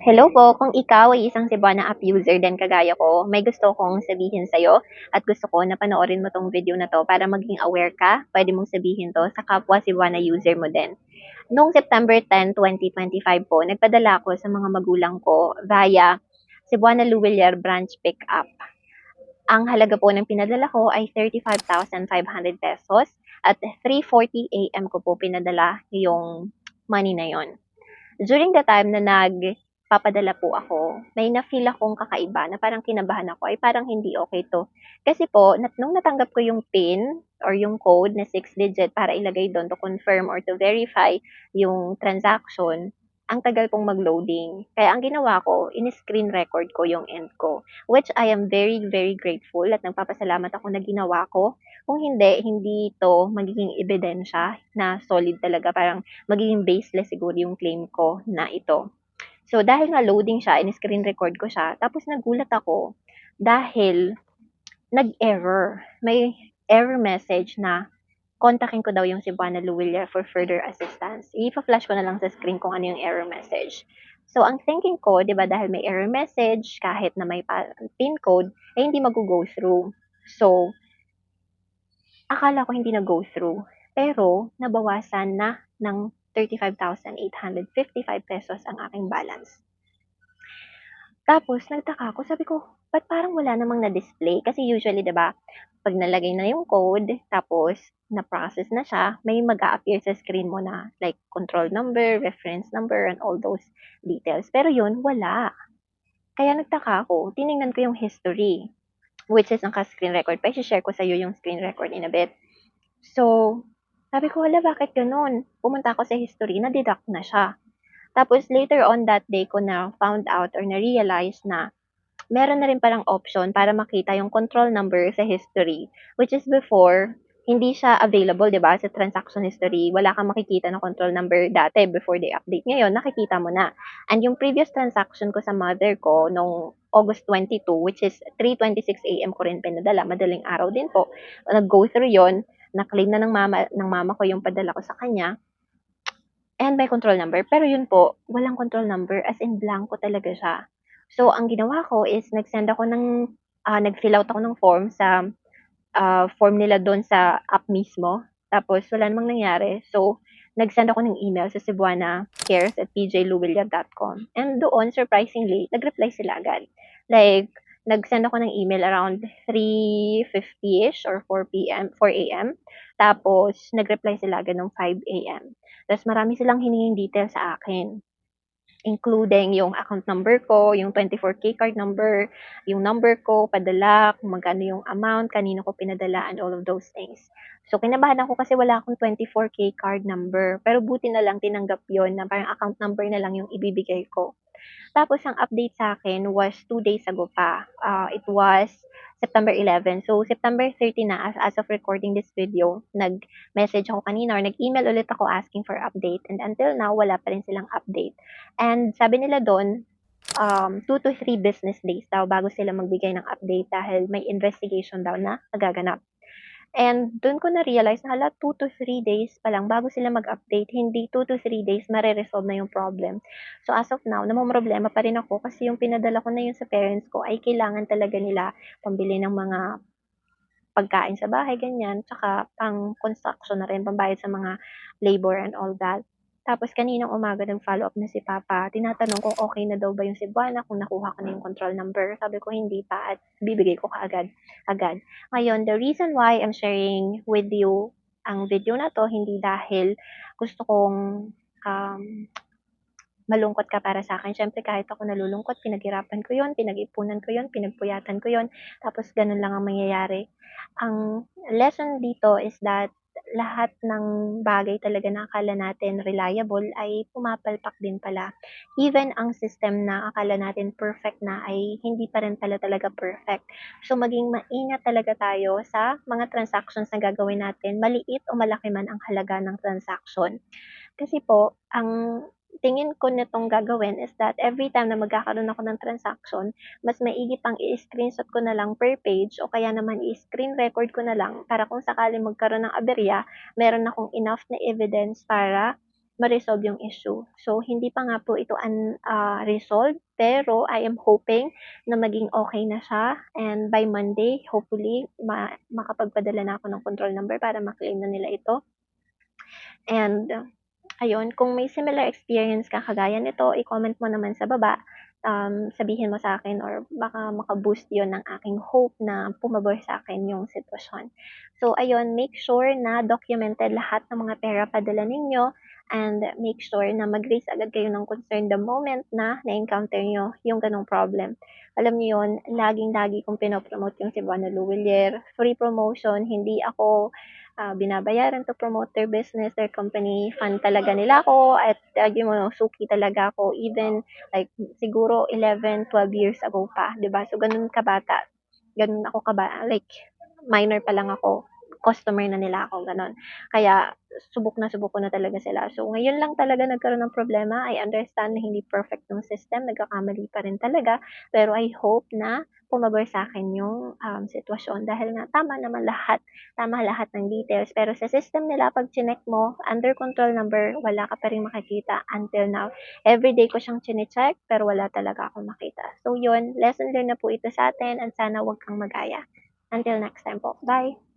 Hello po, kung ikaw ay isang Cebuana app user din kagaya ko, may gusto kong sabihin sa'yo at gusto ko na panoorin mo tong video na to para maging aware ka, pwede mong sabihin to sa kapwa Cebuana user mo din. Noong September 10, 2025 po, nagpadala ako sa mga magulang ko via Cebuana Luwilier Branch Pickup. Ang halaga po ng pinadala ko ay 35,500 pesos at 3:40 AM ko po pinadala yung money na yon. During the time na nagpapadala po ako, may na-feel akong kakaiba na parang kinabahan ako, ay parang hindi okay 'to. Kasi po nung natanggap ko yung PIN or yung code na 6 digit para ilagay dun to confirm or to verify yung transaction, ang tagal pong mag-loading. Kaya ang ginawa ko, in-screen record ko yung end ko, which I am very, very grateful at nagpapasalamat ako na ginawa ko. Kung hindi, hindi ito magiging ebidensya na solid talaga, parang magiging baseless siguro yung claim ko na ito. So, dahil nga loading siya, in-screen record ko siya, tapos nagulat ako dahil nag-error. May error message na kontakin ko daw yung Cebuana Luwilier for further assistance. Ipa-flash ko na lang sa screen kung ano yung error message. So, ang thinking ko, di ba, dahil may error message, kahit na may PIN code, ay hindi mag-go through. So, akala ko hindi nag-go through. Pero, nabawasan na ng 35,855 pesos ang aking balance. Tapos, nagtaka ako, sabi ko, ba't parang wala namang na-display? Kasi usually, 'di ba, pag nalagay na yung code, tapos na-process na siya, may mag-a-appear sa screen mo na like control number, reference number, and all those details. Pero yun, wala. Kaya nagtaka ako, tiningnan ko yung history, which is naka-screen record pa. I-share ko sa iyo yung screen record in a bit. So, sabi ko, wala, bakit ganun? Pumunta ako sa history, na-deduct na siya. Tapos later on that day ko na found out or na-realize na meron na rin palang option para makita yung control number sa history, which is before, hindi siya available, 'di ba, sa transaction history. Wala kang makikita na control number dati before they update. Ngayon, nakikita mo na. And yung previous transaction ko sa mother ko nung August 22, which is 3:26 AM ko rin pinadala, madaling araw din po. Nag-go through yon, na-claim na ng mama ko yung padala ko sa kanya, and may control number. Pero yun po, walang control number, as in blanco talaga siya. So, ang ginawa ko is nag-fill out ako ng form sa form nila doon sa app mismo. Tapos, wala namang nangyari. So, nag-send ako ng email sa cebuanacares@pjluwilier.com. And doon, surprisingly, nag-reply sila agad. Like, nag-send ako ng email around 3:50ish or 4 a.m. Tapos, nag-reply sila agad ng 5 a.m. Tapos, marami silang hiningin details sa akin, including yung account number ko, yung 24K card number, yung number ko, padala, kung magkano yung amount, kanino ko pinadala, and all of those things. So, kinabahan ako kasi wala akong 24K card number. Pero buti na lang tinanggap yon na parang account number na lang yung ibibigay ko. Tapos, ang update sa akin was 2 days ago pa. It was September 11. So, September 30 na, as of recording this video, nag-message ako kanina or nag-email ulit ako asking for update. And until now, wala pa rin silang update. And sabi nila doon, 2 to 3 business days daw bago sila magbigay ng update dahil may investigation daw na nagaganap. And dun ko na-realize na hala, 2 to 3 days pa lang bago sila mag-update, hindi 2 to 3 days mare-resolve na yung problem. So as of now, namomroblema pa rin ako kasi yung pinadala ko na yun sa parents ko ay kailangan talaga nila pambili ng mga pagkain sa bahay, ganyan, tsaka pang construction na rin, pambayad sa mga labor and all that. Tapos kaninang umaga nag-follow up na si Papa, tinatanong kung okay na daw ba yung Cebuana, kung nakuha ko na yung control number. Sabi ko hindi pa at bibigay ko kaagad. Agad. Ngayon, the reason why I'm sharing with you ang video na to, hindi dahil gusto kong um, malungkot ka para sa akin. Siyempre kahit ako nalulungkot, pinaghirapan ko yun, pinag-ipunan ko yun, pinagpuyatan ko yun, tapos ganun lang ang mangyayari. Ang lesson dito is that lahat ng bagay talaga na akala natin reliable ay pumapalpak din pala. Even ang system na akala natin perfect na ay hindi pa rin pala talaga perfect. So maging maingat talaga tayo sa mga transactions na gagawin natin, maliit o malaki man ang halaga ng transaction. Kasi po, ang tingin ko nitong gagawin is that every time na magkakaroon ako ng transaction, mas maigi pang i-screenshot ko na lang per page o kaya naman i-screen record ko na lang para kung sakaling magkaroon ng aberya, meron akong enough na evidence para ma-resolve yung issue. So, hindi pa nga po ito resolved, pero I am hoping na maging okay na siya, and by Monday, hopefully, makapagpadala na ako ng control number para ma-claim na nila ito. And ayun, kung may similar experience ka kagaya nito, i-comment mo naman sa baba. Sabihin mo sa akin, or baka maka-boost yon ng aking hope na pumabor sa akin yung sitwasyon. So ayun, make sure na documented lahat ng mga pera padala ninyo, and make sure na mag-raise agad kayo ng concern the moment na na-encounter nyo yung ganong problem. Alam niyo yun, laging-lagi kong pinopromote yung Cebuana Luwilier. Free promotion, hindi ako binabayaran to promote their business, their company. Fan talaga nila ako, at yun mo, suki talaga ako, even like siguro 11, 12 years ago pa, 'di ba? So ganun kabata. Ganun ako like minor pa lang ako, customer na nila ako, ganun. Kaya subok ko na talaga sila. So ngayon lang talaga nagkaroon ng problema. I understand na hindi perfect yung system, nagkakamali pa rin talaga, pero I hope na pumabor sa akin yung sitwasyon, dahil nga tama lahat ng details, pero sa system nila 'pag chineck mo, under control number, wala ka pa ring makikita until now. Everyday ko siyang chine-check, pero wala talaga akong makita. So yun, lesson learned na po ito sa atin, and sana 'wag kang magaya. Until next time po. Bye.